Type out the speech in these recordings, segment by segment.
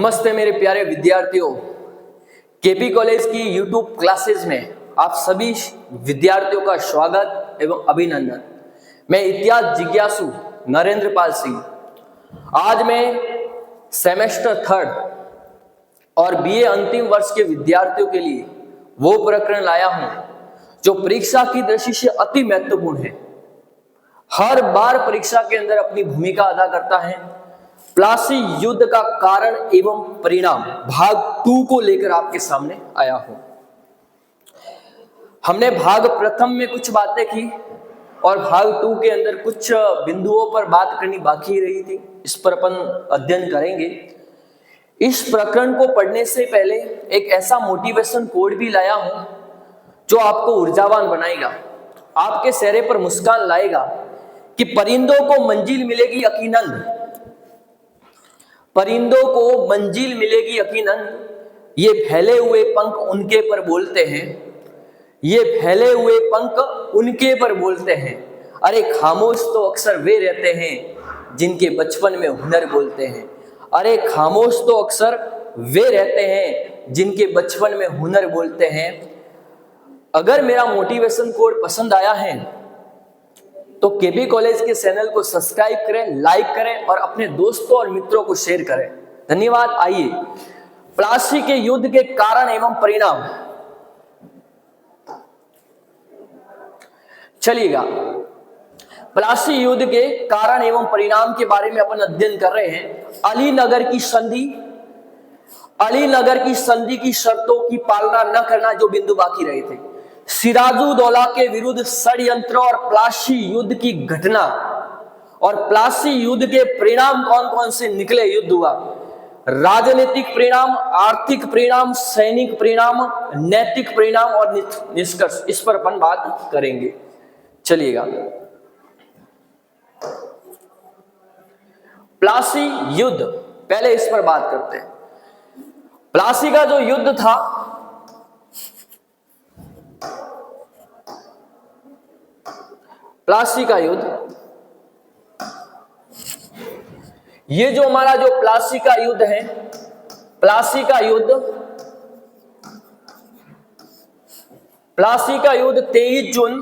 नमस्ते मेरे प्यारे विद्यार्थियों, केपी कॉलेज की यूट्यूब क्लासेज में आप सभी विद्यार्थियों का स्वागत एवं अभिनंदन। मैं इतिहास जिज्ञासु नरेंद्र पाल सिंह आज मैं सेमेस्टर थर्ड और बीए अंतिम वर्ष के विद्यार्थियों के लिए वो प्रकरण लाया हूं जो परीक्षा की दृष्टि से अति महत्वपूर्ण है। हर बार परीक्षा के अंदर अपनी भूमिका अदा करता है। प्लासी युद्ध का कारण एवं परिणाम भाग 2 को लेकर आपके सामने आया हूं। हमने भाग प्रथम में कुछ बातें की और भाग 2 के अंदर कुछ बिंदुओं पर बात करनी बाकी रही थी। इस पर अपन अध्ययन करेंगे। इस प्रकरण को पढ़ने से पहले एक ऐसा मोटिवेशन कोड भी लाया हूं जो आपको ऊर्जावान बनाएगा, आपके चेहरे पर मुस्कान लाएगा कि परिंदों को मंजिल मिलेगी यकीनन, परिंदों को मंजिल मिलेगी यकीनन। ये फैले हुए पंख उनके पर बोलते हैं, ये फैले हुए पंख उनके पर बोलते हैं। अरे खामोश तो अक्सर वे रहते हैं जिनके बचपन में हुनर बोलते हैं। अरे खामोश तो अक्सर वे रहते हैं जिनके बचपन में हुनर बोलते हैं। अगर मेरा मोटिवेशन कोड पसंद आया है तो केपी कॉलेज के चैनल को सब्सक्राइब करें, लाइक करें और अपने दोस्तों और मित्रों को शेयर करें। धन्यवाद। आइए प्लासी के युद्ध के कारण एवं परिणाम चलिएगा। प्लासी युद्ध के कारण एवं परिणाम के बारे में अपन अध्ययन कर रहे हैं। अलीनगर की संधि की शर्तों की पालना न करना जो बिंदु बाकी रहे थे, सिराजुद्दौला के विरुद्ध षड्यंत्र और प्लासी युद्ध की घटना और प्लासी युद्ध के परिणाम कौन कौन से निकले। युद्ध हुआ, राजनीतिक परिणाम, आर्थिक परिणाम, सैनिक परिणाम, नैतिक परिणाम और निष्कर्ष, इस पर अपन बात करेंगे। चलिएगा। प्लासी युद्ध, पहले इस पर बात करते हैं। प्लासी का जो युद्ध था, प्लासी का युद्ध, ये जो हमारा जो प्लासी का युद्ध है, प्लासी का युद्ध 23 जून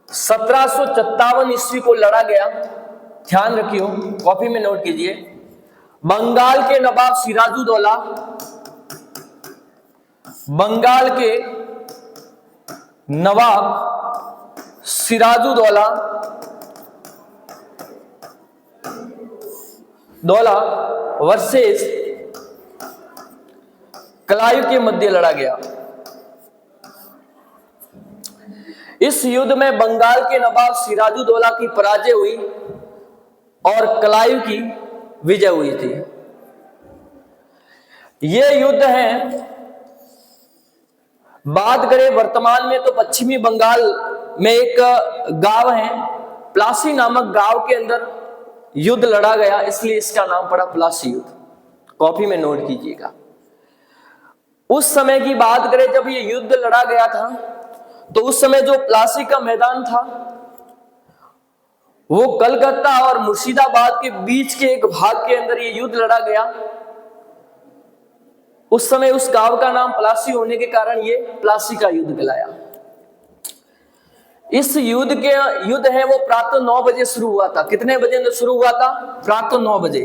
1757 ईस्वी को लड़ा गया। ध्यान रखियो, कॉपी में नोट कीजिए। बंगाल के नवाब सिराजुद्दौला, बंगाल के नवाब सिराजुद्दौला वर्सेस क्लाइव के मध्य लड़ा गया। इस युद्ध में बंगाल के नवाब सिराजुद्दौला की पराजय हुई और क्लाइव की विजय हुई थी। यह युद्ध है, बात करें वर्तमान में तो पश्चिमी बंगाल में एक गांव है, प्लासी नामक गांव के अंदर युद्ध लड़ा गया, इसलिए इसका नाम पड़ा प्लासी युद्ध। कॉपी में नोट कीजिएगा। उस समय की बात करें जब ये युद्ध लड़ा गया था, तो उस समय जो प्लासी का मैदान था वो कलकत्ता और मुर्शिदाबाद के बीच के एक भाग के अंदर ये युद्ध लड़ा गया। उस समय उस गांव का नाम प्लासी होने के कारण ये प्लासी का युद्ध कहलाया। इस युद्ध है वो प्रातः 9 बजे शुरू हुआ था। कितने बजे शुरू हुआ था? प्रातः 9 बजे।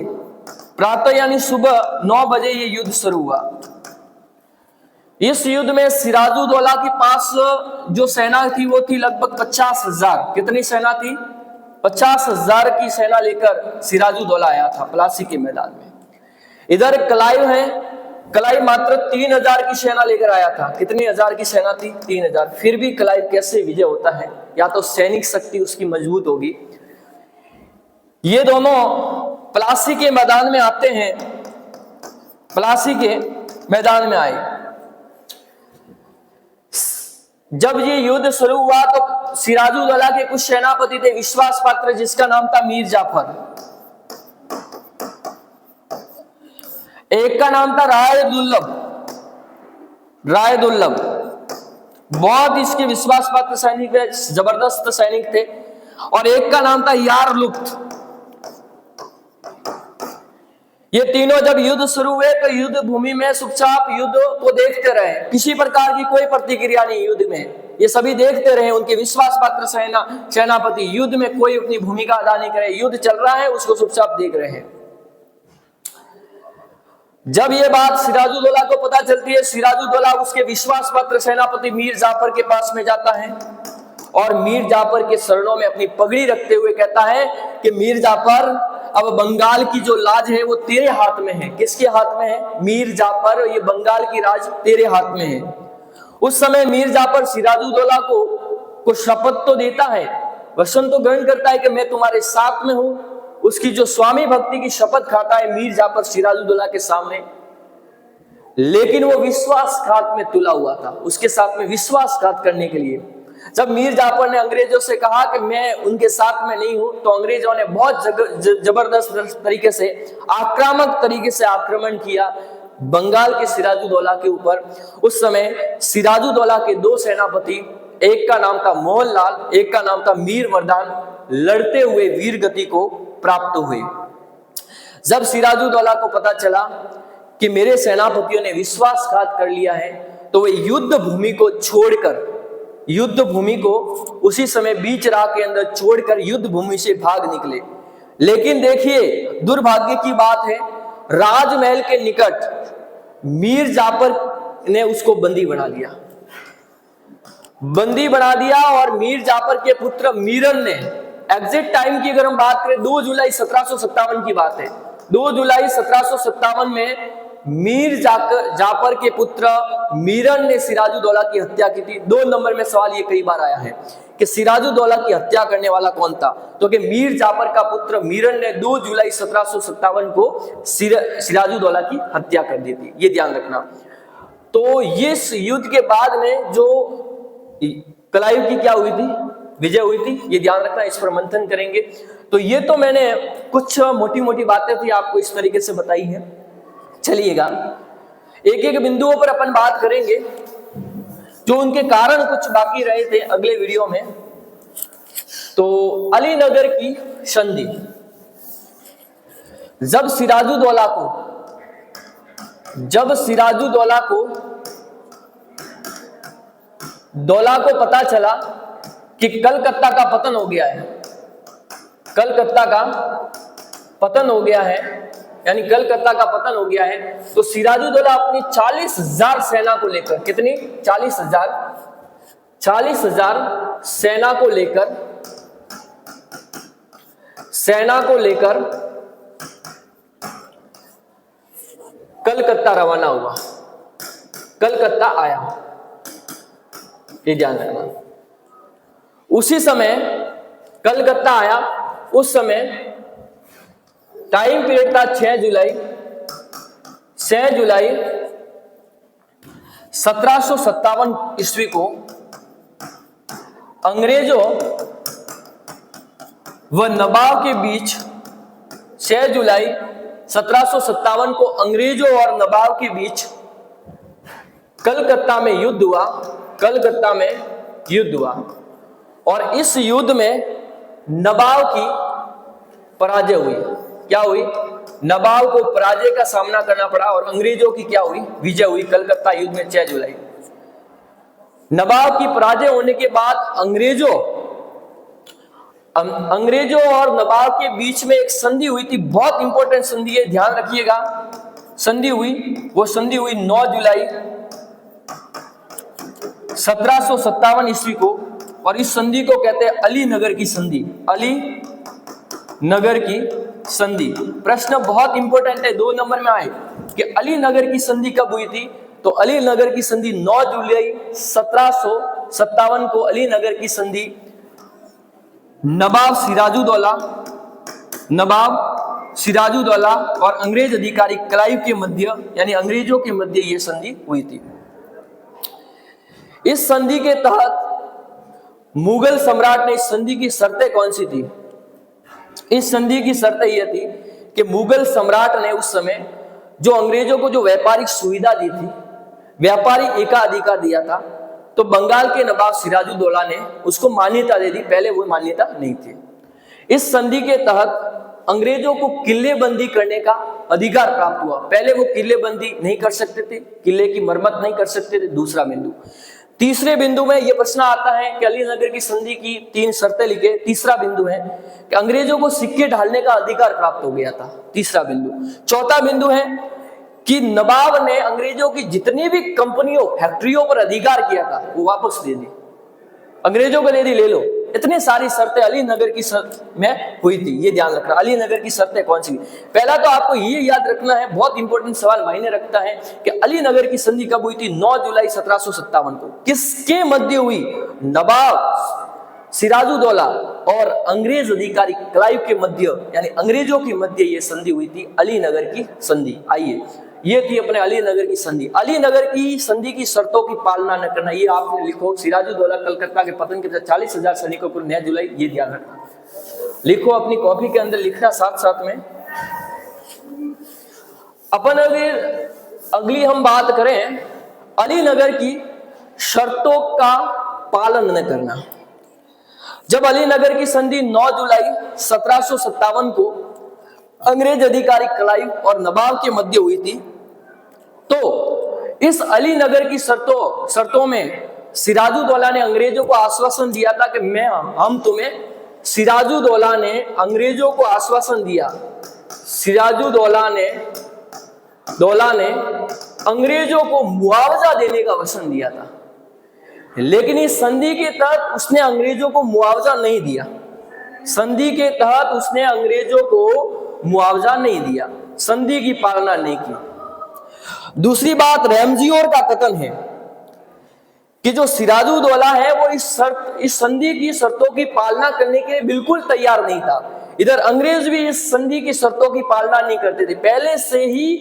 प्रातः यानी सुबह 9 बजे ये युद्ध शुरू हुआ। इस युद्ध में सिराजुद्दौला के पास जो सेना थी वो थी लगभग 50,000। कितनी सेना थी? 50,000 की सेना लेकर सिराजुद्दौला आया था प्लासी के मैदान में। इधर क्लाइव है, क्लाइव मात्र 3,000 की सेना लेकर आया था। कितनी हजार की सेना थी? 3,000। फिर भी क्लाइव कैसे विजय होता है? या तो सैनिक शक्ति उसकी मजबूत होगी। ये दोनों प्लासी के मैदान में आते हैं, प्लासी के मैदान में आए। जब ये युद्ध शुरू हुआ तो सिराजुद्दौला के कुछ सेनापति थे विश्वास पात्र, जिसका नाम था मीर जाफर। एक का नाम था राय-दुर्लभ। बहुत इसके विश्वास पात्र सैनिक थे, जबरदस्त सैनिक थे। और एक का नाम था यार लुप्त। ये तीनों जब युद्ध शुरू हुए तो युद्ध भूमि में चुपचाप युद्ध को देखते रहे, किसी प्रकार की कोई प्रतिक्रिया नहीं युद्ध में, ये सभी देखते रहे। उनके विश्वास पात्र सेनापति युद्ध में कोई अपनी भूमिका अदा नहीं करे, युद्ध चल रहा है उसको चुपचाप देख रहे हैं। जब ये बात सिराजुद्दौला को पता चलती है, सिराजुद्दौला उसके विश्वास पात्र सेनापति मीर जाफर के पास में जाता है और मीर जाफर के चरणों में अपनी पगड़ी रखते हुए कहता है कि मीर जाफर, अब बंगाल की जो लाज है वो तेरे हाथ में है। किसके हाथ में है? मीर जाफर, ये बंगाल की राज तेरे हाथ में है। उस समय मीर जाफर सिराजुद्दौला को शपथ तो देता है, वचन तो ग्रहण करता है कि मैं तुम्हारे साथ में हूं। उसकी जो स्वामी भक्ति की शपथ खाता है मीर जाफर सिराजुद्दौला के सामने, लेकिन वो विश्वासघात में तुला हुआ था। उसके साथ में विश्वासघात करने के लिए जब मीर जाफर ने अंग्रेजों से कहा कि मैं उनके साथ में नहीं हूं, तो अंग्रेजों ने बहुत जबरदस्त तरीके से, आक्रामक तरीके से आक्रमण किया बंगाल के सिराजुद्दौला के ऊपर। उस समय सिराजुद्दौला के दो सेनापति, एक का नाम था मोहनलाल, एक का नाम था मीर मर्दान, लड़ते हुए वीर गति को प्राप्त हुए। जब सिराजुद्दौला को पता चला कि मेरे सेनापतियों ने विश्वासघात कर लिया है, तो वे युद्ध भूमि को छोड़कर, युद्ध भूमि को उसी समय बीच राह के अंदर छोड़कर युद्ध भूमि से भाग निकले। लेकिन देखिए दुर्भाग्य की बात है, राजमहल के निकट मीर जाफर ने उसको बंदी बना लिया, बंदी बना दिया। और मीर जाफर के पुत्र मीरन ने, एग्जैक्ट टाइम की अगर हम बात करें 2 जुलाई 1757 की बात है, 2 जुलाई 1757 में मीर जाफर के पुत्र मीरन ने सिराजुद्दौला की हत्या की थी। 2 नंबर में सवाल ये कई बार आया है कि सिराजुद्दौला की हत्या करने वाला कौन था, तो कि मीर जाफर का पुत्र मीरन ने 2 जुलाई 1757 को सिराजुद्दौला की हत्या कर दी थी, ये ध्यान रखना। तो इस युद्ध के बाद में जो क्लाइव की क्या हुई थी, विजय हुई थी, ये ध्यान रखना, इस पर मंथन करेंगे। तो ये तो मैंने कुछ मोटी मोटी बातें थी आपको इस तरीके से बताई है। चलिएगा एक एक बिंदुओं पर अपन बात करेंगे, जो उनके कारण कुछ बाकी रहे थे अगले वीडियो में। तो अलीनगर की संधि, जब सिराजुद्दौला को पता चला कि कलकत्ता का पतन हो गया है, कलकत्ता का पतन हो गया है, यानी कलकत्ता का पतन हो गया है, तो सिराजुद्दौला अपनी 40,000 सेना को लेकर, कितनी? 40,000 सेना को लेकर कलकत्ता रवाना हुआ, कलकत्ता आया, ये ध्यान रखना। उसी समय कलकत्ता आया, उस समय टाइम पीरियड था 6 जुलाई 1757 ईस्वी को अंग्रेजों व नवाब के बीच, 6 जुलाई 1757 को अंग्रेजों और नवाब के बीच कलकत्ता में युद्ध हुआ, कलकत्ता में युद्ध हुआ। और इस युद्ध में नवाब की पराजय हुई। क्या हुई? नवाब को पराजय का सामना करना पड़ा और अंग्रेजों की क्या हुई? विजय हुई कलकत्ता युद्ध में 6 जुलाई। नवाब की पराजय होने के बाद अंग्रेजों और नवाब के बीच में एक संधि हुई थी, बहुत इंपॉर्टेंट संधि है, ध्यान रखिएगा। संधि हुई, वो संधि हुई 9 जुलाई 1757 ईस्वी को, और इस संधि को कहते हैं अलीनगर की संधि। अलीनगर की संधि, प्रश्न बहुत इंपॉर्टेंट है, 2 नंबर में आए कि अलीनगर की संधि कब हुई थी। तो अलीनगर की संधि 9 जुलाई 1757 को अलीनगर की संधि नवाब सिराजुद्दौला और अंग्रेज अधिकारी क्लाइव के मध्य, यानी अंग्रेजों के मध्य यह संधि हुई थी। इस संधि के तहत मुगल सम्राट ने, इस संधि की शर्तें कौन सी थी? इस संधि की शर्तें यह थी कि मुगल सम्राट ने उस समय जो अंग्रेजों को जो व्यापारिक सुविधा दी थी, व्यापारी एकाधिकार दिया था, तो बंगाल के नवाब सिराजुद्दौला ने उसको मान्यता दे दी, पहले वो मान्यता नहीं थी। इस संधि के तहत अंग्रेजों को किलेबंदी करने का अधिकार प्राप्त हुआ। पहले वो किलेबंदी नहीं कर सकते थे, किले की मरम्मत नहीं कर सकते थे। दूसरा बिंदु। तीसरे बिंदु में यह प्रश्न आता है कि अलीनगर की संधि की 3 शर्तें लिखे। तीसरा बिंदु है कि अंग्रेजों को सिक्के ढालने का अधिकार प्राप्त हो गया था। तीसरा बिंदु। चौथा बिंदु है कि नवाब ने अंग्रेजों की जितनी भी कंपनियों, फैक्ट्रियों पर अधिकार किया था वो वापस दे दी, अंग्रेजों को दे दी, ले लो। इतनी सारी शर्तें अलीनगर की में हुई थी, ये ध्यान रखना। अलीनगर की शर्तें कौन सी? पहला तो आपको ये याद रखना है, बहुत इंपॉर्टेंट सवाल मायने रखता है, कि अलीनगर की संधि कब हुई थी? 9 जुलाई 1757 को। किसके मध्य हुई? नवाब सिराजुद्दौला और अंग्रेज अधिकारी क्लाइव के मध्य, यानी अंग्रेजों के मध्य ये संधि हुई थी, अलीनगर की संधि। आइए, ये थी अपने अलीनगर की संधि। अलीनगर की संधि की शर्तों की पालना न करना, ये आपने लिखो। सिराजुद्दौला कलकत्ता के पतन के बाद 40,000 सैनिकों को 9 जुलाई, ये ध्यान रखना, लिखो अपनी कॉपी के अंदर, लिखना साथ साथ में। अपन अगली हम बात करें अलीनगर की शर्तों का पालन न करना। जब अलीनगर की संधि 9 जुलाई 1757 को अंग्रेज अधिकारी क्लाइव और नवाब के मध्य हुई थी, तो इस अलीनगर की शर्तों में सिराजुद्दौला ने अंग्रेजों को आश्वासन दिया था कि हम तुम्हें, सिराजुद्दौला ने अंग्रेजों को आश्वासन दिया, सिराजुद्दौला ने अंग्रेजों को मुआवजा देने का वचन दिया था। लेकिन इस संधि के तहत उसने अंग्रेजों को मुआवजा नहीं दिया। संधि के तहत उसने अंग्रेजों को मुआवजा नहीं दिया, संधि की पालना नहीं की। दूसरी बात, रैमजियोर का कथन है कि जो सिराजुद्दौला है वो इस संधि की शर्तों की पालना करने के लिए बिल्कुल तैयार नहीं था। इधर अंग्रेज भी इस संधि की शर्तों की पालना नहीं करते थे। पहले से ही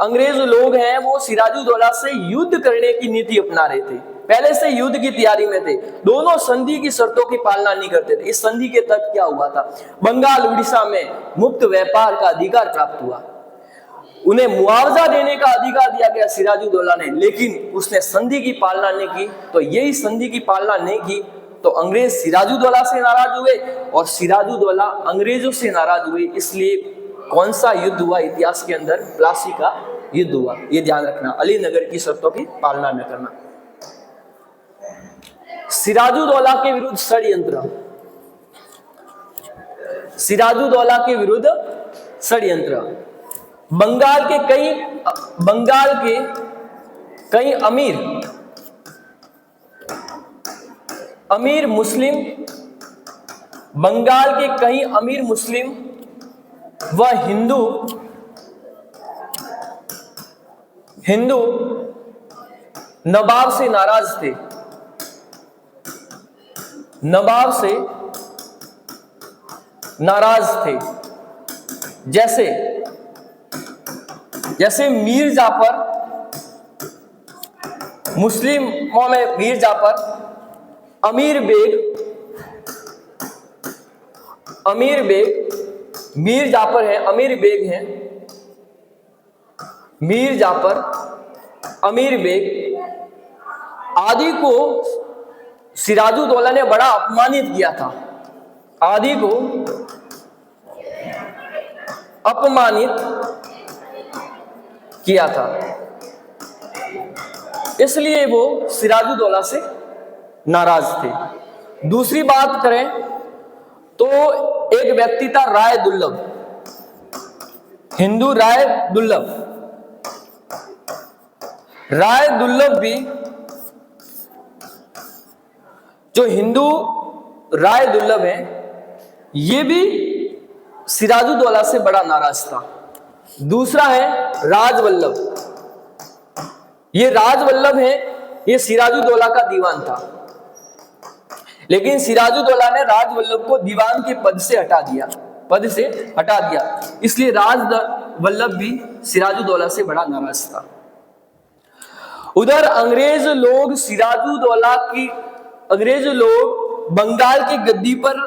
अंग्रेज लोग हैं वो सिराजुद्दौला से युद्ध करने की नीति अपना रहे थे, पहले से युद्ध की तैयारी में थे। दोनों संधि की शर्तों की पालना नहीं करते थे। इस संधि के तहत क्या हुआ था? बंगाल उड़ीसा में मुक्त व्यापार का अधिकार प्राप्त हुआ, उन्हें मुआवजा देने का अधिकार दिया गया सिराजुद्दौला ने, लेकिन उसने संधि की पालना नहीं की। तो यही संधि की पालना नहीं की तो अंग्रेज सिराजुद्दौला से नाराज हुए और सिराजुद्दौला अंग्रेजों से नाराज हुए। इसलिए कौन सा युद्ध हुआ इतिहास के अंदर? प्लासी का युद्ध हुआ। ये ध्यान रखना, अलीनगर की शर्तों की पालना न करना। सिराजुद्दौला के विरुद्ध षड्यंत्र, सिराजुद्दौला के विरुद्ध षड्यंत्र। बंगाल के कई अमीर मुस्लिम, बंगाल के कई अमीर मुस्लिम व हिंदू नवाब से नाराज थे, नवाब से नाराज थे। जैसे मीर जाफर, मुस्लिमों में मीर जाफर, अमीर बेग, मीर जाफर है, अमीर बेग हैं, मीर जाफर, अमीर बेग आदि को सिराजुद्दौला ने बड़ा अपमानित किया था, आदि को अपमानित किया था। इसलिए वो सिराजुद्दौला से नाराज थे। दूसरी बात करें तो एक व्यक्ति था राय दुर्लभ, हिंदू राय दुर्लभ। राय दुर्लभ भी, जो हिंदू राय दुर्लभ है, ये भी सिराजुद्दौला से बड़ा नाराज था। दूसरा है राजवल्लभ, ये राजवल्लभ है, ये सिराजुद्दौला का दीवान था, लेकिन सिराजुद्दौला ने राजवल्लभ को दीवान के पद से हटा दिया, इसलिए राजवल्लभ भी सिराजुद्दौला से बड़ा नाराज था। उधर अंग्रेज लोग बंगाल की गद्दी पर,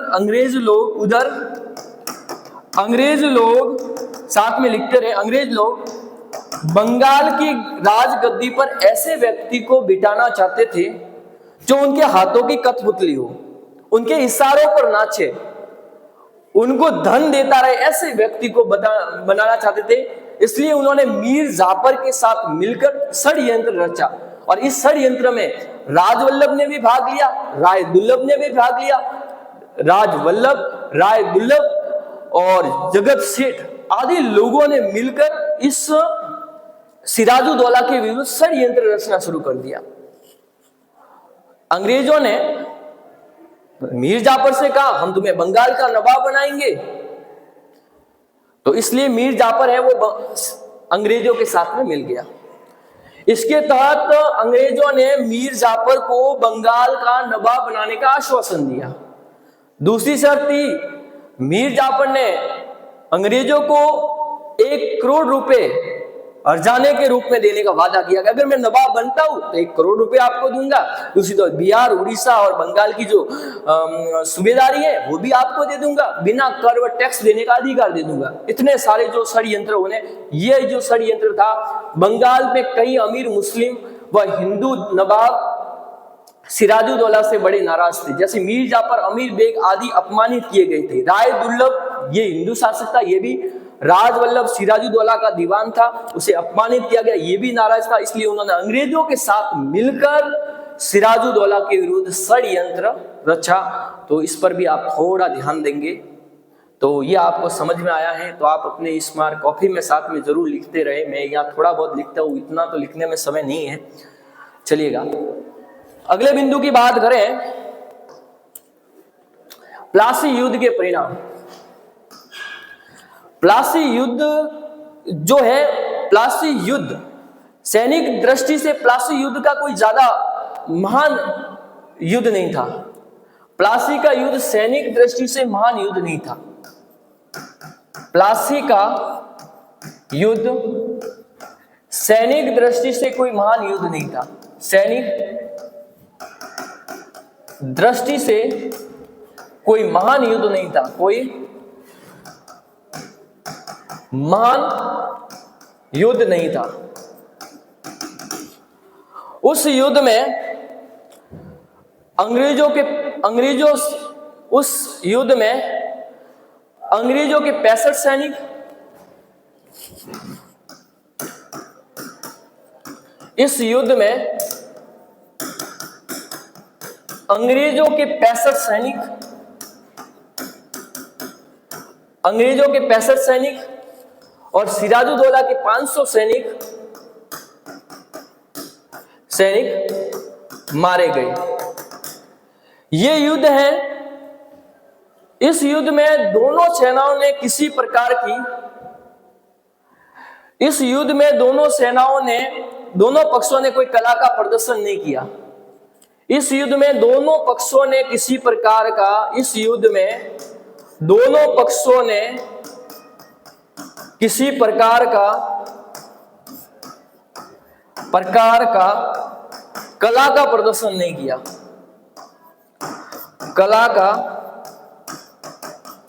अंग्रेज लोग साथ में लिखते रहे, अंग्रेज लोग बंगाल की राज गद्दी पर ऐसे व्यक्ति को बिठाना चाहते थे जो उनके हाथों की कठपुतली हो, उनके इशारों पर नाचे, उनको धन देता रहे, ऐसे व्यक्ति को बनाना चाहते थे। इसलिए उन्होंने मीर जाफर के साथ मिलकर षड्यंत्र रचा, और इस षड्यंत्र में राजवल्लभ ने भी भाग लिया, राय दुर्लभ ने भी भाग लिया। राजवल्लभ, राय दुर्लभ और जगत सेठ आदि लोगों ने मिलकर इस सिराजुद्दौला के विरुद्ध षड्यंत्र रचना शुरू कर दिया। अंग्रेजों ने मीर जाफर से कहा हम तुम्हें बंगाल का नवाब बनाएंगे, तो इसलिए मीर जाफर है वो अंग्रेजों के साथ में मिल गया। इसके तहत अंग्रेजों ने मीर जाफर को बंगाल का नवाब बनाने का आश्वासन दिया। दूसरी शर्त थी, मीर जाफर ने अंग्रेजों को 1 करोड़ रुपए अर्जाने के रूप में देने का वादा किया कि अगर मैं नवाब बनता हूं तो 1 करोड़ रुपए आपको दूंगा। दूसरी तो बिहार, उड़ीसा और बंगाल की जो सूबेदारी है वो भी आपको दे दूंगा, बिना कर व टैक्स देने का अधिकार दे दूंगा। इतने सारे जो षड्यंत्र होने, ये जो षड्यंत्र था, बंगाल में कई अमीर मुस्लिम व हिंदू नवाब सिराजुद्दौला से बड़े नाराज थे। जैसे मीर जाफर, अमीर बेग आदि अपमानित किए गए थे। राय दुर्लभ ये हिंदू शासक था, ये भी राजवल्लभ सिराजुद्दौला का दीवान था, उसे अपमानित किया गया, ये भी नाराज था। इसलिए उन्होंने अंग्रेजों के साथ मिलकर सिराजुद्दौला के विरुद्ध षड्यंत्र रचा। तो इस पर भी आप थोड़ा ध्यान देंगे तो ये आपको समझ में आया है। तो आप अपने स्मार्ट कॉपी में साथ में जरूर लिखते रहे। मैं यहाँ थोड़ा बहुत लिखता हूँ, इतना तो लिखने में समय नहीं है। चलिएगा अगले बिंदु की बात करें, प्लासी युद्ध के परिणाम। प्लासी युद्ध जो है, प्लासी युद्ध सैनिक दृष्टि से प्लासी युद्ध का कोई ज्यादा महान युद्ध नहीं था। प्लासी का युद्ध सैनिक दृष्टि से महान युद्ध नहीं था। प्लासी का युद्ध सैनिक दृष्टि से कोई महान युद्ध नहीं था। सैनिक दृष्टि से कोई महान युद्ध नहीं था, कोई महान युद्ध नहीं था। उस युद्ध में उस युद्ध में अंग्रेजों के 65 सैनिक, इस युद्ध में अंग्रेजों के 65 सैनिक, अंग्रेजों के 65 सैनिक और सिराजुद्दौला के 500 सैनिक मारे गए। ये युद्ध है। इस युद्ध में दोनों सेनाओं ने किसी प्रकार की, इस युद्ध में दोनों सेनाओं ने, दोनों पक्षों ने कोई कला का प्रदर्शन नहीं किया। इस युद्ध में दोनों पक्षों ने किसी प्रकार का, इस युद्ध में दोनों पक्षों ने किसी प्रकार का कला का प्रदर्शन नहीं किया। कला का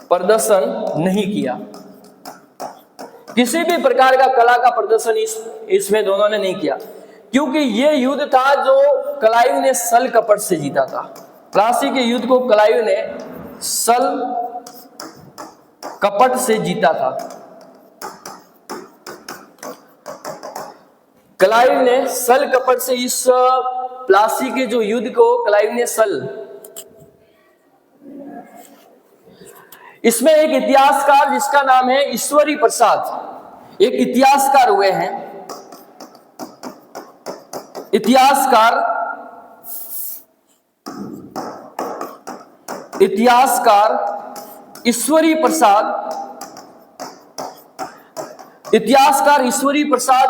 प्रदर्शन नहीं किया। किसी भी प्रकार का कला का प्रदर्शन इसमें दोनों ने नहीं किया, क्योंकि यह युद्ध था जो क्लाइव ने सल कपट से जीता था। प्लासी के युद्ध को क्लाइव ने सल कपट से जीता था। क्लाइव ने सल कपट से इस प्लासी के जो युद्ध को क्लाइव ने सल, इसमें एक इतिहासकार जिसका नाम है ईश्वरी प्रसाद, एक इतिहासकार हुए हैं। इतिहासकार ईश्वरी प्रसाद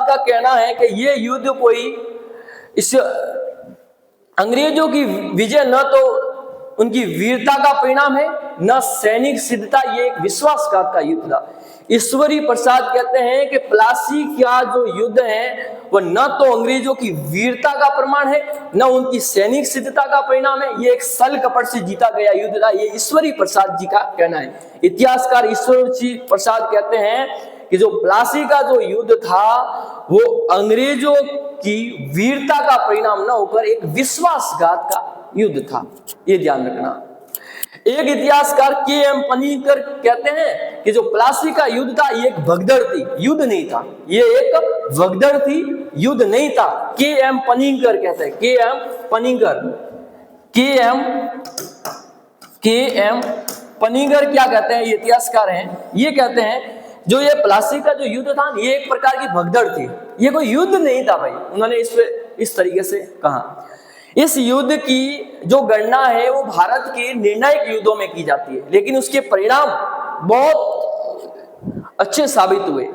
का कहना है कि यह युद्ध कोई इस अंग्रेजों की विजय न तो उनकी वीरता का परिणाम है, न सैनिक सिद्धता, ये एक विश्वासघात का युद्ध था। ईश्वरी प्रसाद कहते हैं कि प्लासी का जो युद्ध है वह न तो अंग्रेजों की वीरता का प्रमाण है, न उनकी सैनिक सिद्धता का परिणाम है, ये एक सल कपट से जीता गया युद्ध था। ये ईश्वरी प्रसाद जी का कहना है। इतिहासकार ईश्वरी प्रसाद कहते हैं कि जो प्लासी का जो युद्ध था वो अंग्रेजों की वीरता का परिणाम न होकर एक विश्वासघात का युद्ध था। ये ध्यान रखना। एक इतिहासकार के.एम. पनिकर कहते हैं कि जो प्लासी का युद्ध था ये एक भगदड़ थी, युद्ध नहीं था, ये एक भगदड़ थी, युद्ध नहीं था। के.एम. पनिकर कहते हैं, के.एम. पनिकर, के.एम. पनिगर क्या कहते हैं, ये इतिहासकार हैं, ये कहते हैं जो ये प्लासी का जो युद्ध था ये एक प्रकार की भगदड़ थी, ये कोई युद्ध नहीं था भाई। उन्होंने इस तरीके से कहा। इस युद्ध की जो गणना है वो भारत के निर्णायक युद्धों में की जाती है, लेकिन उसके परिणाम बहुत अच्छे साबित हुए।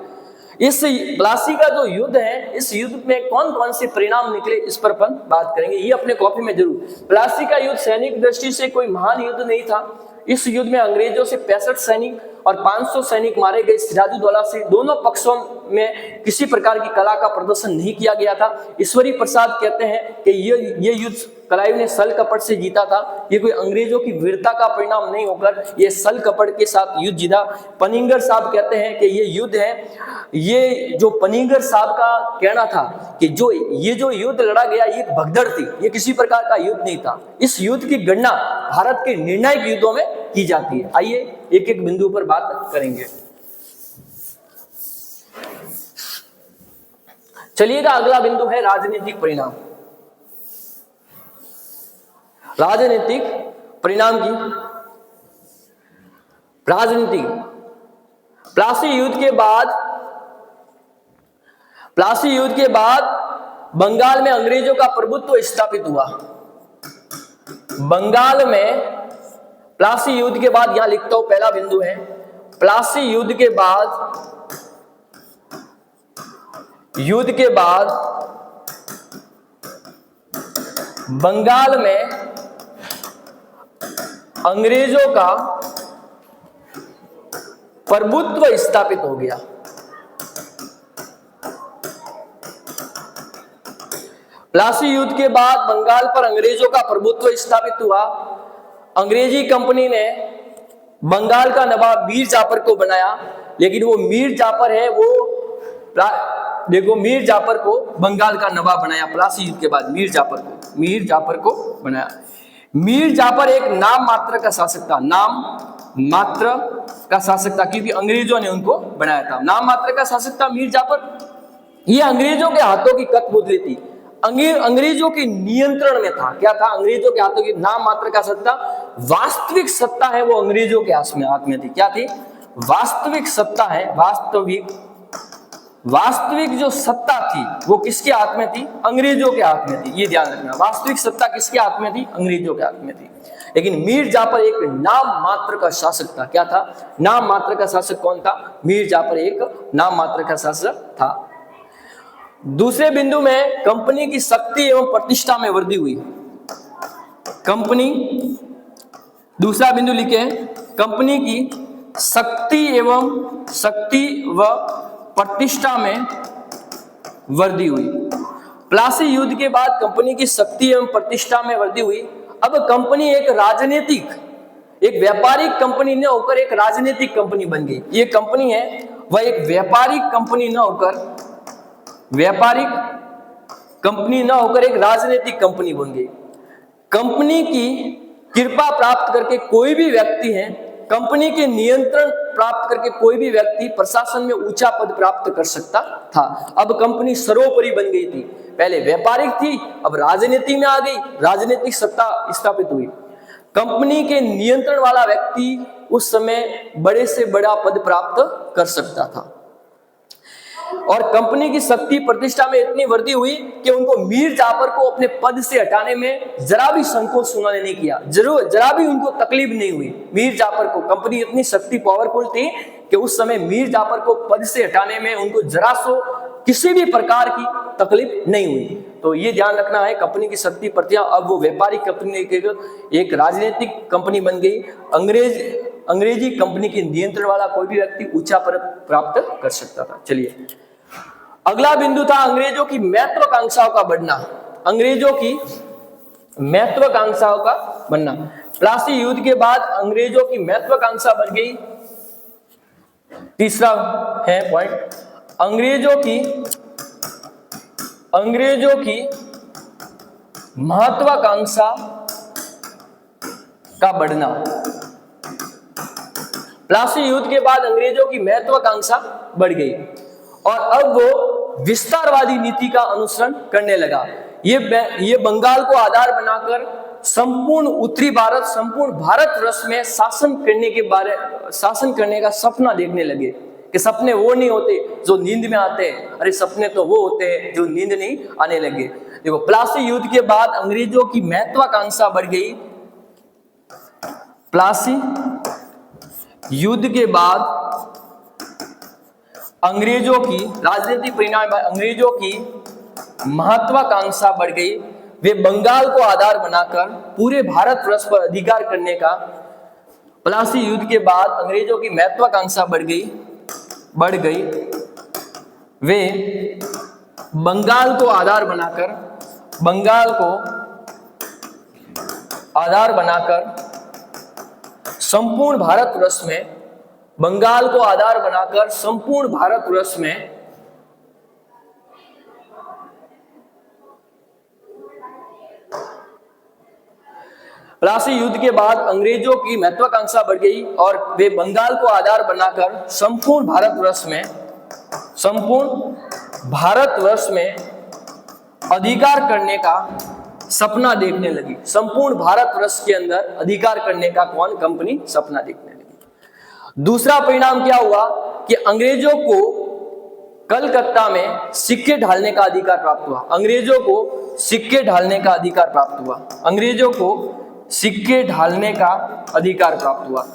इस प्लासी का जो युद्ध है, इस युद्ध में कौन कौन से परिणाम निकले इस पर अपन बात करेंगे, ये अपने कॉपी में जरूर। प्लासी का युद्ध सैनिक दृष्टि से कोई महान युद्ध नहीं था। इस युद्ध में अंग्रेजों से 65 सैनिक और 500 सैनिक मारे गए। सिराजुद्दौला से दोनों पक्षों में किसी प्रकार की कला का प्रदर्शन नहीं किया गया था। ईश्वरी प्रसाद कहते हैं कि ये युद्ध क्लाइव ने सल कपट से जीता था, ये कोई अंग्रेजों की वीरता का परिणाम नहीं होकर ये सल कपट के साथ युद्ध जीता। पनिगर साहब कहते हैं कि ये युद्ध है, ये जो पनिगर साहब का कहना था कि ये जो युद्ध लड़ा गया ये भगदड़ थी, ये किसी प्रकार का युद्ध नहीं था। इस युद्ध की गणना भारत के निर्णायक युद्धों में की जाती है। आइए एक एक बिंदु पर बात करेंगे। चलिएगा, अगला बिंदु है राजनीतिक परिणाम। राजनीतिक परिणाम की राजनीतिक प्लासी युद्ध के बाद बंगाल में अंग्रेजों का प्रभुत्व स्थापित हुआ। बंगाल में प्लासी युद्ध के बाद, यहां लिखता हूं पहला बिंदु है, प्लासी युद्ध के बाद बंगाल में अंग्रेजों का प्रभुत्व स्थापित हो गया। प्लासी युद्ध के बाद बंगाल पर अंग्रेजों का प्रभुत्व स्थापित हुआ। अंग्रेजी कंपनी ने बंगाल का नवाब मीर जाफर को बनाया, लेकिन वो मीर जाफर है मीर जाफर को बंगाल का नवाब बनाया। प्लासी युद्ध के बाद मीर जाफर को बनाया। मीर जाफर एक नाम मात्र का शासक था, नाम मात्र का शासक था, क्योंकि अंग्रेजों ने उनको बनाया था। नाम मात्र का शासक था मीर जाफर। ये अंग्रेजों के हाथों की कठपुतली थी, अंग्रेजों के नियंत्रण में था। क्या था? अंग्रेजों के हाथों की नाम मात्र का सत्ता, वास्तविक सत्ता है वो अंग्रेजों के हाथ में थी। क्या थी? वास्तविक सत्ता है, वास्तविक जो सत्ता थी वो किसके हाथ में थी? अंग्रेजों के हाथ में थी। ये ध्यान रखना, वास्तविक सत्ता किसके हाथ में थी? अंग्रेजों के हाथ में थी। लेकिन मीर जाफर एक नाम मात्र का शासक था। क्या था? नाम मात्र का शासक कौन था? मीर जाफर एक नाम मात्र का शासक था। दूसरे बिंदु में कंपनी की शक्ति एवं प्रतिष्ठा में वृद्धि हुई। कंपनी, दूसरा बिंदु लिखे, कंपनी की शक्ति व प्रतिष्ठा में वृद्धि हुई। प्लासी युद्ध के बाद कंपनी की शक्ति एवं प्रतिष्ठा में वृद्धि हुई। अब कंपनी एक व्यापारिक कंपनी न होकर एक राजनीतिक कंपनी बन गई। ये कंपनी है वह एक व्यापारिक कंपनी न होकर एक राजनीतिक कंपनी बन गई। कंपनी की कृपा प्राप्त करके कोई भी व्यक्ति है, कंपनी के नियंत्रण प्राप्त करके कोई भी व्यक्ति प्रशासन में ऊंचा पद प्राप्त कर सकता था। अब कंपनी सर्वोपरि बन गई थी। पहले व्यापारिक थी, अब राजनीति में आ गई, राजनीतिक सत्ता स्थापित हुई। कंपनी के नियंत्रण वाला व्यक्ति उस समय बड़े से बड़ा पद प्राप्त कर सकता था। और कंपनी की शक्ति प्रतिष्ठा में इतनी वृद्धि हुई कि उनको मीर जाफर को अपने पद से हटाने में जरा भी संकोच उन्होंने नहीं किया, जरा भी उनको तकलीफ नहीं हुई। मीर जाफर को, कंपनी इतनी शक्ति पावरफुल थी कि उस समय मीर जाफर को पद से हटाने में उनको जरा सो किसी भी प्रकार की तकलीफ नहीं हुई। तो ये ध्यान रखना है, कंपनी की शक्ति प्रतिष्ठा, अब वो व्यापारिक कंपनी एक राजनीतिक कंपनी बन गई। अंग्रेजी कंपनी के नियंत्रण वाला कोई भी व्यक्ति ऊंचा पद प्राप्त कर सकता था। चलिए, अगला बिंदु था अंग्रेजों की महत्वाकांक्षाओं का बढ़ना। अंग्रेजों की महत्वाकांक्षाओं का बढ़ना। प्लासी युद्ध के बाद अंग्रेजों की महत्वाकांक्षा बढ़ गई। तीसरा है पॉइंट, अंग्रेजों की महत्वाकांक्षा का बढ़ना। प्लासी युद्ध के बाद अंग्रेजों की महत्वाकांक्षा बढ़ गई और अब वो विस्तारवादी नीति का अनुसरण करने लगा। ये बंगाल को आधार बनाकर संपूर्ण उत्तरी भारत, संपूर्ण भारतवर्ष में शासन करने का सपना देखने लगे कि सपने वो नहीं होते जो नींद में आते हैं, अरे सपने तो वो होते हैं जो नींद नहीं आने लगे। देखो, प्लासी युद्ध के बाद अंग्रेजों की महत्वाकांक्षा बढ़ गई। प्लासी युद्ध के बाद अंग्रेजों की राजनीतिक परिणाम, अंग्रेजों की महत्वाकांक्षा बढ़ गई। वे बंगाल को आधार बनाकर पूरे भारतवर्ष पर अधिकार करने का, प्लासी युद्ध के बाद अंग्रेजों की महत्वाकांक्षा बढ़ गई। वे बंगाल को आधार बनाकर संपूर्ण भारतवर्ष में, बंगाल को आधार बनाकर संपूर्ण भारतवर्ष में प्लासी युद्ध के बाद अंग्रेजों की महत्वाकांक्षा बढ़ गई और वे बंगाल को आधार बनाकर संपूर्ण भारतवर्ष में अधिकार करने का सपना देखने लगी। संपूर्ण भारतवर्ष के अंदर अधिकार करने का कंपनी सपना देखने लगी। दूसरा परिणाम क्या हुआ कि अंग्रेजों को कलकत्ता में सिक्के ढालने का अधिकार प्राप्त हुआ। अंग्रेजों को सिक्के ढालने का अधिकार प्राप्त हुआ।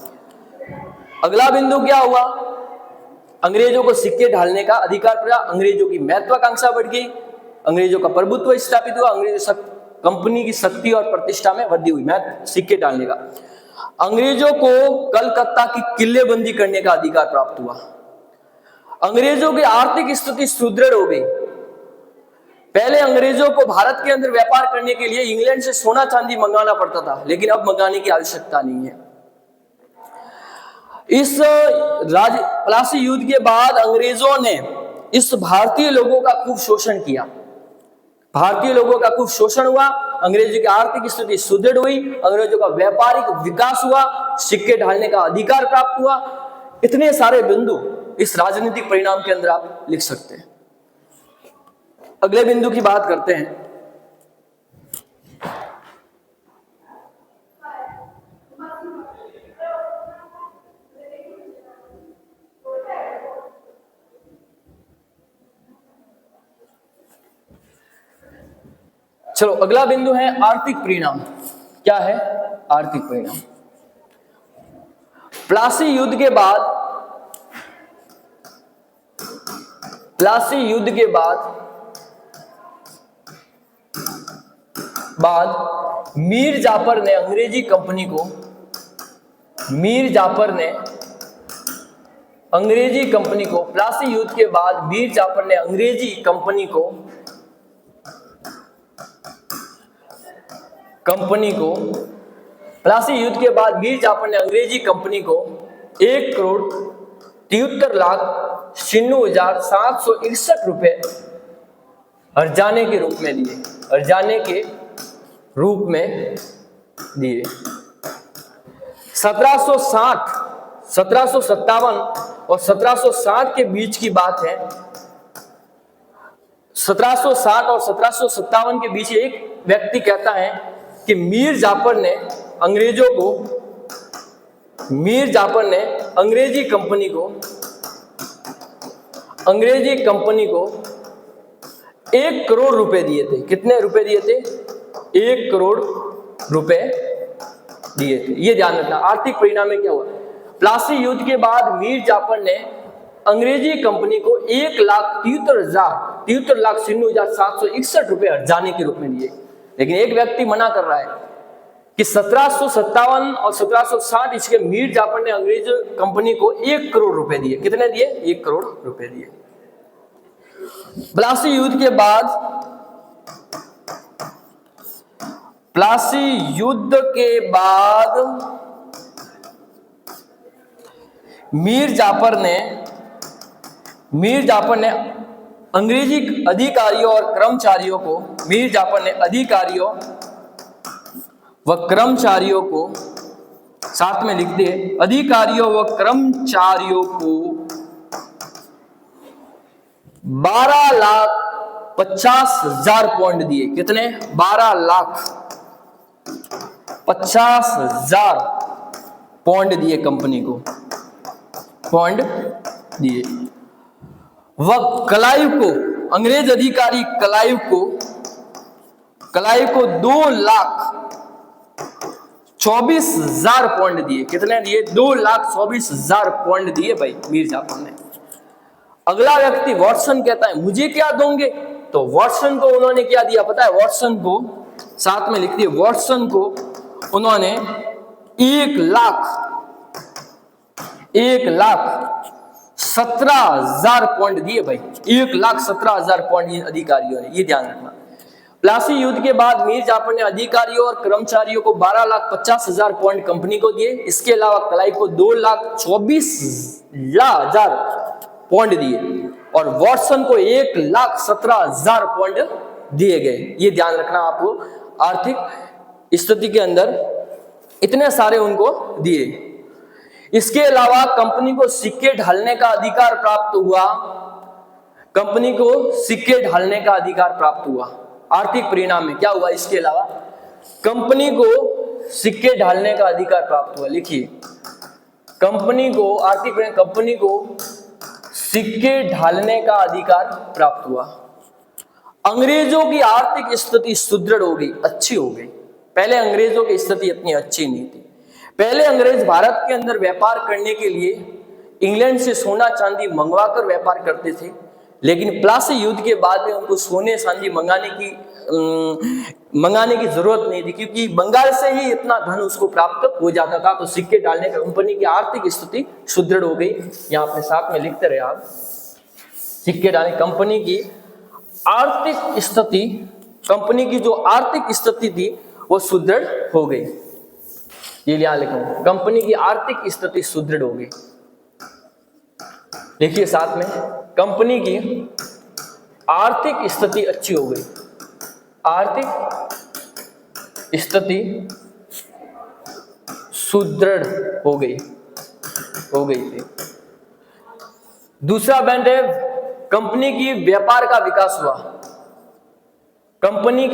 अगला बिंदु क्या हुआ? अंग्रेजों को सिक्के ढालने का अधिकार प्राप्त हुआ। अंग्रेजों की महत्वाकांक्षा बढ़ गई, अंग्रेजों का प्रभुत्व स्थापित हुआ, अंग्रेजों कंपनी की शक्ति और प्रतिष्ठा में वृद्धि हुई। सिक्के ढालने का, अंग्रेजों को कलकत्ता की किलेबंदी करने का अधिकार प्राप्त हुआ। अंग्रेजों की आर्थिक स्थिति सुदृढ़ हो गई। पहले अंग्रेजों को भारत के अंदर व्यापार करने के लिए इंग्लैंड से सोना चांदी मंगाना पड़ता था, लेकिन अब मंगाने की आवश्यकता नहीं है। इस प्लासी युद्ध के बाद अंग्रेजों ने इस भारतीय लोगों का खूब शोषण किया। भारतीय लोगों का खूब शोषण हुआ, अंग्रेजों की आर्थिक स्थिति सुदृढ़ हुई, अंग्रेजों का व्यापारिक विकास हुआ, सिक्के ढालने का अधिकार प्राप्त हुआ। इतने सारे बिंदु इस राजनीतिक परिणाम के अंदर आप लिख सकते हैं। अगले बिंदु की बात करते हैं। चलो, अगला बिंदु है आर्थिक परिणाम। क्या है आर्थिक परिणाम? प्लासी युद्ध के बाद मीर जाफर ने अंग्रेजी कंपनी को प्लासी युद्ध के बाद मीर जाफर ने अंग्रेजी कंपनी प्लासी युद्ध के बाद मीर जाफर ने अंग्रेजी कंपनी को 1,73,96,761 रुपए हर्जाने के रूप में दिए। 1757 और 1760 के बीच की बात है। 1760 और 1757 के बीच एक व्यक्ति कहता है कि मीर जाफर ने अंग्रेजी कंपनी को 1 करोड़ रुपए दिए थे। कितने रुपए दिए थे? 1 करोड़ रुपए दिए थे। ये ध्यान रखना। आर्थिक परिणाम में क्या हुआ? प्लासी युद्ध के बाद मीर जाफर ने अंग्रेजी कंपनी को 1,73,96,761 रुपए हर्जाने के रूप में दिए। लेकिन एक व्यक्ति मना कर रहा है कि 1757 और 1760 इसके मीर जाफर ने अंग्रेजी कंपनी को 1 करोड़ रुपए दिए। कितने दिए? 1 करोड़ रुपए दिए। प्लासी युद्ध के बाद मीर जाफर ने अंग्रेजी अधिकारियों और कर्मचारियों को साथ में लिखते हैं, अधिकारियों व कर्मचारियों को 12,50,000 पौंड दिए। कितने? 12,50,000 पौंड दिए कंपनी को, पौंड दिए। वह क्लाइव को, अंग्रेज अधिकारी क्लाइव को 2,24,000 पौंड दिए। कितने दिए? 2,24,000 पौंड दिए भाई मीरजाफर ने। अगला व्यक्ति वॉटसन कहता है मुझे क्या दोगे? तो वॉटसन को उन्होंने क्या दिया पता है? वॉटसन को, साथ में लिख दिए, वॉटसन को उन्होंने 1,17,000 पौंड दिए भाई। 1,17,000 पौंड अधिकारियों ने, ये ध्यान रखना। प्लासी युद्ध के बाद मीर जाफर ने अधिकारियों और कर्मचारियों को 12,50,000 पौंड कंपनी को दिए। इसके अलावा क्लाइव को 2,24,000 पौंड दिए और वॉटसन को 1,17,000 पौंड दिए गए। ये ध्यान रखना आपको, आर्थिक स्थिति के अंदर इतने सारे उनको दिए। इसके अलावा कंपनी को सिक्के ढालने का अधिकार प्राप्त हुआ। कंपनी को सिक्के ढालने का अधिकार प्राप्त हुआ। आर्थिक परिणाम में क्या हुआ? इसके अलावा कंपनी को सिक्के ढालने का अधिकार प्राप्त हुआ। लिखिए, कंपनी को, आर्थिक परिणाम, कंपनी को सिक्के ढालने का अधिकार प्राप्त हुआ। अंग्रेजों की आर्थिक स्थिति सुदृढ़ हो गई, अच्छी हो गई। पहले अंग्रेजों की स्थिति इतनी अच्छी नहीं थी। पहले अंग्रेज भारत के अंदर व्यापार करने के लिए इंग्लैंड से सोना चांदी मंगवाकर व्यापार करते थे, लेकिन प्लासी युद्ध के बाद में उनको सोने चांदी मंगाने की जरूरत नहीं थी, क्योंकि बंगाल से ही इतना धन उसको प्राप्त हो जाता था। तो सिक्के डालने का कंपनी की आर्थिक स्थिति सुदृढ़ हो गई। यहाँ अपने साथ में लिखते रहे आप, सिक्के डालने कंपनी की आर्थिक स्थिति, कंपनी की जो आर्थिक स्थिति थी वो सुदृढ़ हो गई। ये लिया लिखा, कंपनी की आर्थिक स्थिति सुदृढ़ हो गई। देखिए साथ में, कंपनी की आर्थिक स्थिति अच्छी हो गई। आर्थिक स्थिति सुदृढ़ हो गई थी। दूसरा पॉइंट है, कंपनी की व्यापार का विकास हुआ। कंपनी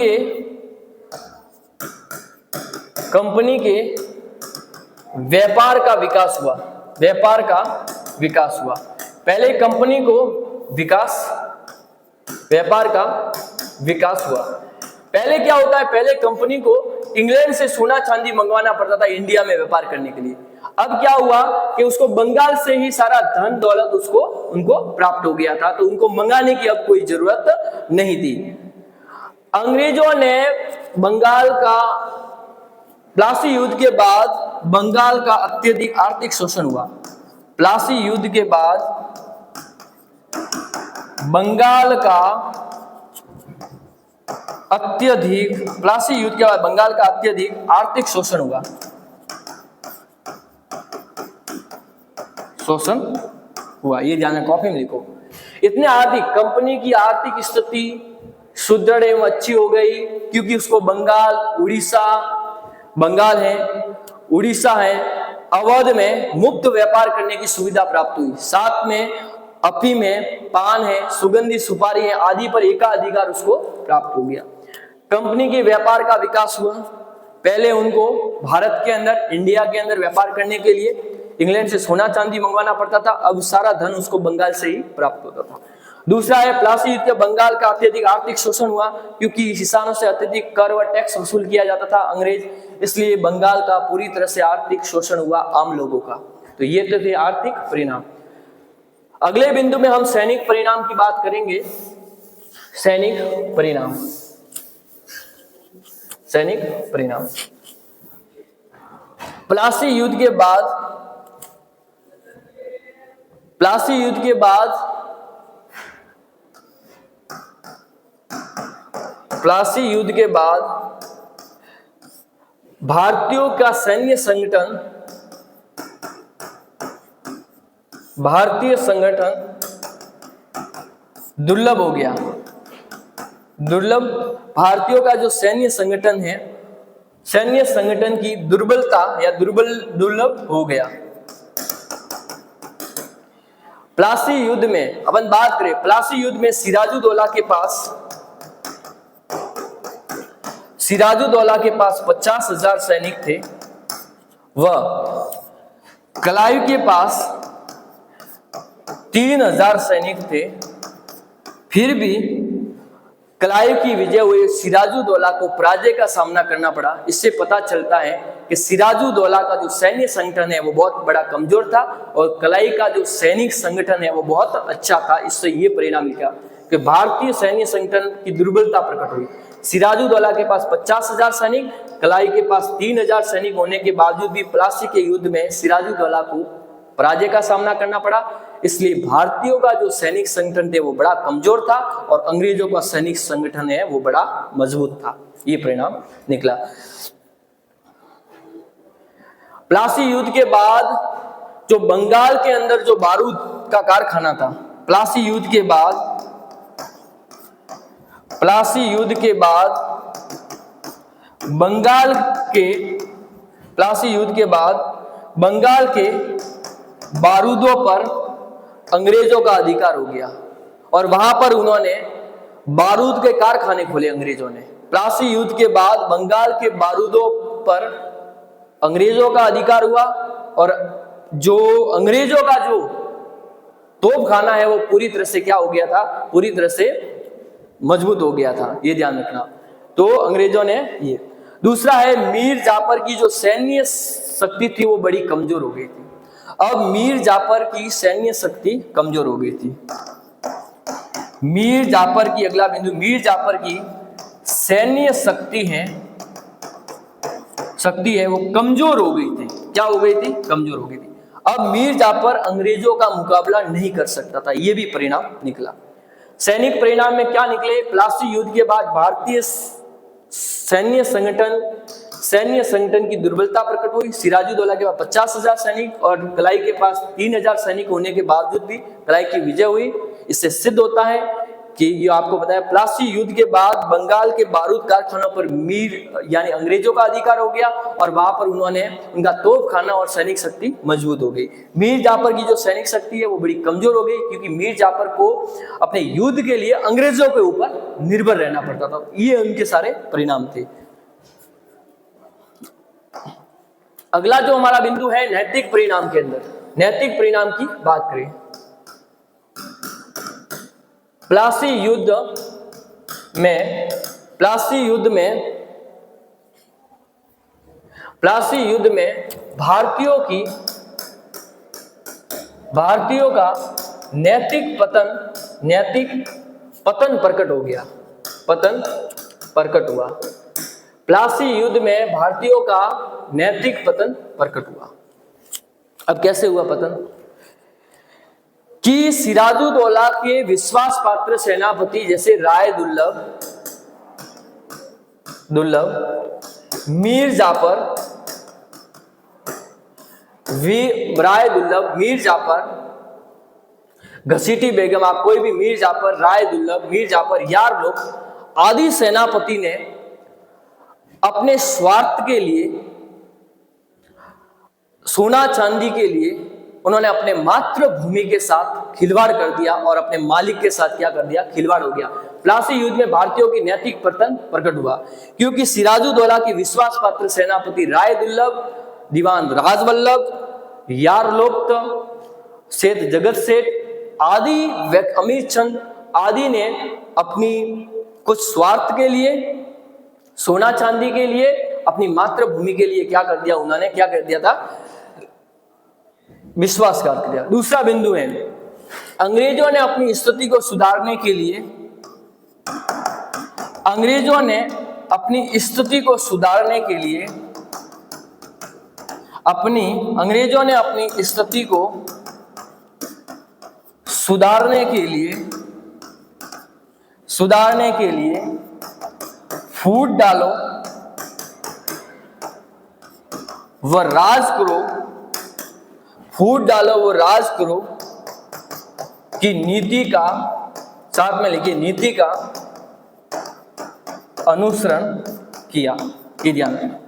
के व्यापार का विकास हुआ। व्यापार का विकास हुआ। पहले कंपनी को व्यापार का विकास हुआ। पहले क्या होता है? पहले कंपनी को इंग्लैंड से सोना चांदी मंगवाना पड़ता था इंडिया में व्यापार करने के लिए। अब क्या हुआ कि उसको बंगाल से ही सारा धन दौलत उनको प्राप्त हो गया था, तो उनको मंगाने की अब कोई जरूरत नहीं थी। अंग्रेजों ने बंगाल का, प्लासी युद्ध के बाद बंगाल का अत्यधिक आर्थिक शोषण हुआ। प्लासी युद्ध के बाद बंगाल का अत्यधिक आर्थिक शोषण हुआ। ये ध्यान, कॉपी में लिखो। इतने आर्थिक, कंपनी की आर्थिक स्थिति सुदृढ़ एवं अच्छी हो गई, क्योंकि उसको उड़ीसा है, अवध में मुक्त व्यापार करने की सुविधा प्राप्त हुई। साथ में अफीम है, पान है, सुगंधित सुपारी है आदि पर एकाधिकार उसको प्राप्त हो गया। कंपनी के व्यापार का विकास हुआ। पहले उनको भारत के अंदर, इंडिया के अंदर व्यापार करने के लिए इंग्लैंड से सोना चांदी मंगवाना पड़ता था, अब सारा धन उसको बंगाल से ही प्राप्त होता था। दूसरा है, प्लासी युद्ध के बंगाल का अत्यधिक आर्थिक शोषण हुआ, क्योंकि किसानों से अत्यधिक कर व टैक्स वसूल किया जाता था अंग्रेज, इसलिए बंगाल का पूरी तरह से आर्थिक शोषण हुआ आम लोगों का। तो ये तो थे आर्थिक परिणाम। अगले बिंदु में हम सैनिक परिणाम की बात करेंगे। सैनिक परिणाम प्लासी युद्ध के बाद भारतीयों का सैन्य संगठन, भारतीय संगठन दुर्लभ हो गया। भारतीयों का जो सैन्य संगठन है, सैन्य संगठन की दुर्बलता या दुर्लभ हो गया। प्लासी युद्ध में अपन बात करें, प्लासी युद्ध में सिराजुद्दौला के पास 50,000 सैनिक थे। वह क्लाइव के पास 3,000 सैनिक थे। फिर भी क्लाइव की विजय हुई, सिराजुद्दौला को पराजय का सामना करना पड़ा। इससे पता चलता है कि सिराजुद्दौला का जो सैन्य संगठन है वो बहुत बड़ा कमजोर था और क्लाइव का जो सैनिक संगठन है वो बहुत अच्छा था। इससे ये परिणाम निकला कि भारतीय सैन्य संगठन की दुर्बलता प्रकट हुई। सिराजुद्दौला के पास 50,000 सैनिक, क्लाइव के पास 3,000 सैनिक होने के बावजूद भी प्लासी के युद्ध में सिराजुद्दौला को पराजय का सामना करना पड़ा। इसलिए भारतीयों का जो सैनिक संगठन थे वो बड़ा कमजोर था और अंग्रेजों का सैनिक संगठन है वो बड़ा मजबूत था। ये परिणाम निकला। प्लासी युद्ध के बाद जो बंगाल के अंदर जो बारूद का कारखाना था, प्लासी युद्ध के बाद बंगाल के बारूदों पर अंग्रेजों का अधिकार हो गया और वहां पर उन्होंने बारूद के कारखाने खोले अंग्रेजों ने। प्लासी युद्ध के बाद बंगाल के बारूदों पर अंग्रेजों का अधिकार हुआ और जो अंग्रेजों का जो तोपखाना है वो पूरी तरह से क्या हो गया था, पूरी तरह से मजबूत हो गया था। ये ध्यान रखना। तो अंग्रेजों ने ये। दूसरा है मीर जाफर की जो सैन्य शक्ति थी वो बड़ी कमजोर हो गई थी। अब मीर जाफर की सैन्य शक्ति कमजोर हो गई थी। मीर जाफर की, अगला बिंदु, मीर जाफर की सैन्य शक्ति है वो कमजोर हो गई थी। क्या हो गई थी? कमजोर हो गई थी। अब मीर जाफर अंग्रेजों का मुकाबला नहीं कर सकता था। यह भी परिणाम निकला। सैनिक परिणाम में क्या निकले? प्लासी युद्ध के बाद भारतीय सैन्य संगठन की दुर्बलता प्रकट हुई। सिराजुद्दौला के पास 50,000 सैनिक और क्लाइव के पास 3,000 सैनिक होने के बावजूद भी क्लाइव की विजय हुई। इससे सिद्ध होता है कि ये आपको बताया, प्लासी युद्ध के बाद बंगाल के बारूद कारखानों पर मीर यानी अंग्रेजों का अधिकार हो गया और वहां पर उनका तोपखाना और सैनिक शक्ति मजबूत हो गई। मीर जाफर की जो सैनिक शक्ति है वो बड़ी कमजोर हो गई क्योंकि मीर जाफर को अपने युद्ध के लिए अंग्रेजों के ऊपर निर्भर रहना पड़ता था। ये उनके सारे परिणाम थे। अगला जो हमारा बिंदु है नैतिक परिणाम के अंदर, नैतिक परिणाम की बात करें। प्लासी युद्ध में भारतीयों का नैतिक पतन प्रकट हो गया। पतन प्रकट हुआ। प्लासी युद्ध में भारतीयों का नैतिक पतन प्रकट हुआ। अब कैसे हुआ पतन? कि सिराजुद्दौला के विश्वास पात्र सेनापति जैसे राय दुर्लभ, मीर जाफर, घसीटी बेगम, आप कोई भी मीर जाफर, राय दुर्लभ, मीर जाफर, यार लोग आदि सेनापति ने अपने स्वार्थ के लिए, सोना चांदी के लिए उन्होंने अपने मातृभूमि के साथ खिलवाड़ कर दिया और अपने मालिक के साथ क्या कर दिया? खिलवाड़ हो गया। प्लासी युद्ध में भारतीयों की नैतिक पतन प्रकट हुआ क्योंकि सिराजुद्दौला की विश्वास पात्र सेनापति राय दुर्लभ, दीवान राजवल्लभ, यारलोक्त, सेठ जगत सेठ आदि, अमीर चंद आदि ने अपनी कुछ स्वार्थ के लिए, सोना चांदी के लिए, अपनी मातृभूमि के लिए क्या कर दिया? उन्होंने क्या कर दिया था? विश्वासघात कर दिया। दूसरा बिंदु है अंग्रेजों ने अपनी स्थिति को सुधारने के लिए, सुधारने के लिए फूट डालो व राज करो की नीति का, साथ में लिखिए, नीति का अनुसरण किया। ध्यान रखना।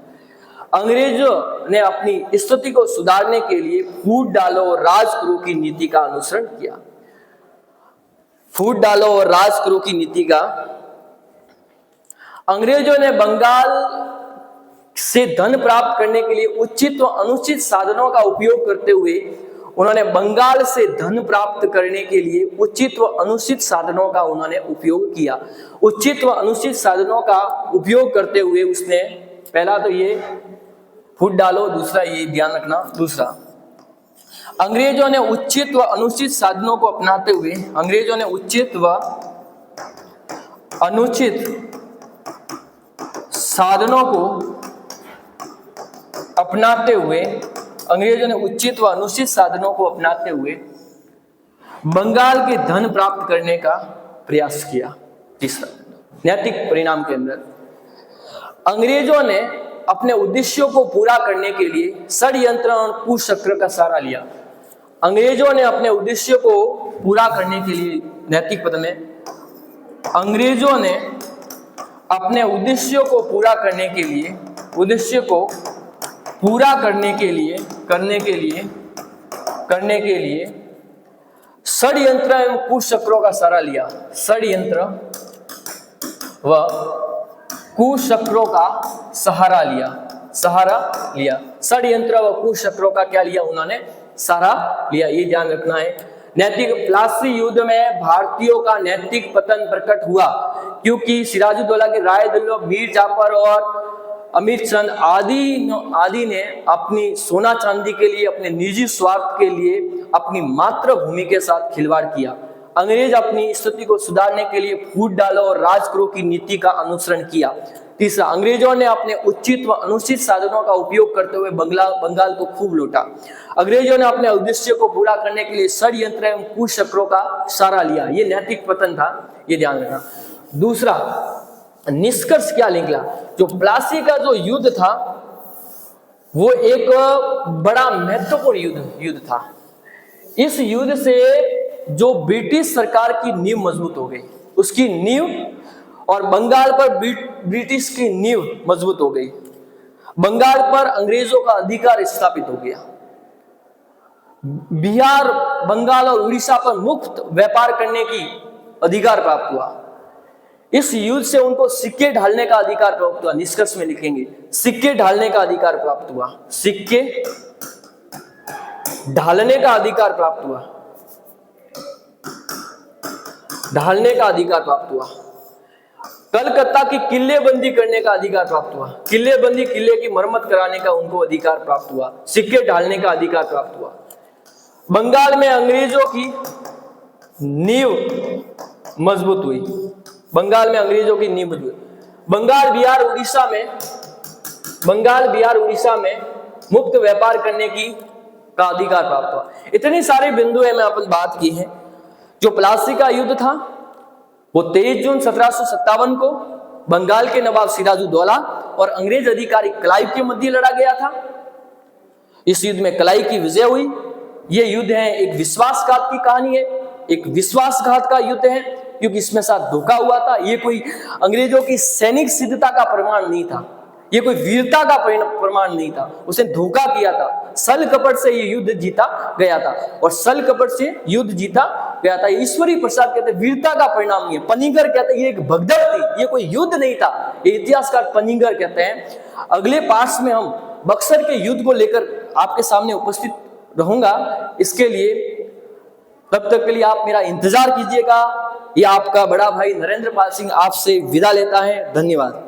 अंग्रेजों ने अपनी स्थिति को सुधारने के लिए फूट डालो और राज करो की नीति का अनुसरण किया। फूट डालो और राज करो की नीति का अंग्रेजों ने बंगाल से धन प्राप्त करने के लिए उचित व अनुचित साधनों का उपयोग करते हुए उन्होंने बंगाल से धन प्राप्त करने के लिए उचित व अनुचित साधनों का उन्होंने उपयोग किया। उचित व अनुचित साधनों का उपयोग करते हुए उसने पहला तो ये फूट डालो, दूसरा ये ध्यान रखना, दूसरा अंग्रेजों ने उचित व अनुचित साधनों को अपनाते हुए अंग्रेजों ने उचित व अनुचित साधनों को अपनाते हुए अंग्रेजों ने उचित व अनुचित साधनों को अपनाते हुए बंगाल के धन प्राप्त करने का प्रयास किया। तीसरा नैतिक परिणाम के अंदर अंग्रेजों ने अपने उद्देश्यों को पूरा करने के लिए षड्यंत्र और कुचक्र का सहारा लिया। अंग्रेजों ने अपने उद्देश्य को पूरा करने के लिए नैतिक पद में अंग्रेजों ने अपने उद्देश्यों को पूरा करने के लिए उद्देश्य को पूरा करने के लिए षड्यंत्र एवं कुचक्रों का सहारा लिया। षड्यंत्र व कुचक्रों का सहारा लिया। षड्यंत्र व कुचक्रों का क्या लिया उन्होंने? सहारा लिया। ये ध्यान रखना है। नैतिक प्लासी युद्ध में भारतीयों का नैतिक पतन प्रकट हुआ क्योंकि सिराजुद्दौला के रायदुल्ला, मीर जाफर और अमीर चंद आदि ने अपनी सोना चांदी के लिए, अपने निजी स्वार्थ के लिए अपनी मातृभूमि के साथ खिलवाड़ किया। अंग्रेज अपनी स्थिति को सुधारने के लिए फूट डालो और राज करो की नीति का अनुसरण किया। तीसरा अंग्रेजों ने अपने उचित व अनुचित साधनों का उपयोग करते हुए बंगाल को खूब लूटा। अंग्रेजों ने अपने उद्देश्य को पूरा करने के लिए षड्यंत्र एवं कुचक्रों का सहारा लिया। ये नैतिक पतन था, ये ध्यान रखना। दूसरा निष्कर्ष क्या निकला? जो प्लासी का जो युद्ध था वो एक बड़ा महत्वपूर्ण युद्ध था। इस युद्ध से जो ब्रिटिश सरकार की नींव मजबूत हो गई, उसकी नींव और बंगाल पर ब्रिटिश की नींव मजबूत हो गई। बंगाल पर अंग्रेजों का अधिकार स्थापित हो गया। बिहार, बंगाल और उड़ीसा पर मुक्त व्यापार करने की अधिकार प्राप्त हुआ। इस युद्ध से उनको सिक्के ढालने का अधिकार प्राप्त हुआ। निष्कर्ष में लिखेंगे सिक्के ढालने का अधिकार प्राप्त हुआ। सिक्के ढालने का अधिकार प्राप्त हुआ। ढालने का अधिकार प्राप्त हुआ। कलकत्ता की किलेबंदी करने का अधिकार प्राप्त हुआ। किलेबंदी, किले की मरम्मत कराने का उनको अधिकार प्राप्त हुआ। सिक्के ढालने का अधिकार प्राप्त हुआ। बंगाल में अंग्रेजों की नींव मजबूत हुई। बंगाल में अंग्रेजों की नींव मजबूत। बंगाल, बिहार, उड़ीसा में मुक्त व्यापार करने का अधिकार प्राप्त हुआ। इतनी सारे बिंदु है मैं अपन बात की है। जो प्लासी का युद्ध था वो 23 जून 1757 को बंगाल के नवाब सिराजुद्दौला और अंग्रेज अधिकारी क्लाइव के मध्य लड़ा गया था। इस युद्ध में क्लाइव की विजय हुई। ये युद्ध है एक विश्वासघात की कहानी है, एक विश्वासघात का युद्ध है क्योंकि इसमें साथ धोखा हुआ था। ये कोई अंग्रेजों की सैनिक सिद्धता का प्रमाण नहीं था, ये कोई वीरता का प्रमाण नहीं था। उसने धोखा किया था। सल कपट से ये युद्ध जीता गया था और सल कपट से युद्ध जीता गया था। ईश्वरी प्रसाद कहते हैं वीरता का परिणाम नहीं है। पनिगर कहते हैं ये एक भगदड़ थी, ये कोई युद्ध नहीं था। ये इतिहासकार पनिगर कहते हैं। अगले पार्ट्स में हम बक्सर के युद्ध को लेकर आपके सामने उपस्थित रहूंगा। इसके लिए तब तक के लिए आप मेरा इंतजार कीजिएगा। ये आपका बड़ा भाई नरेंद्र पाल सिंह आपसे विदा लेता है। धन्यवाद।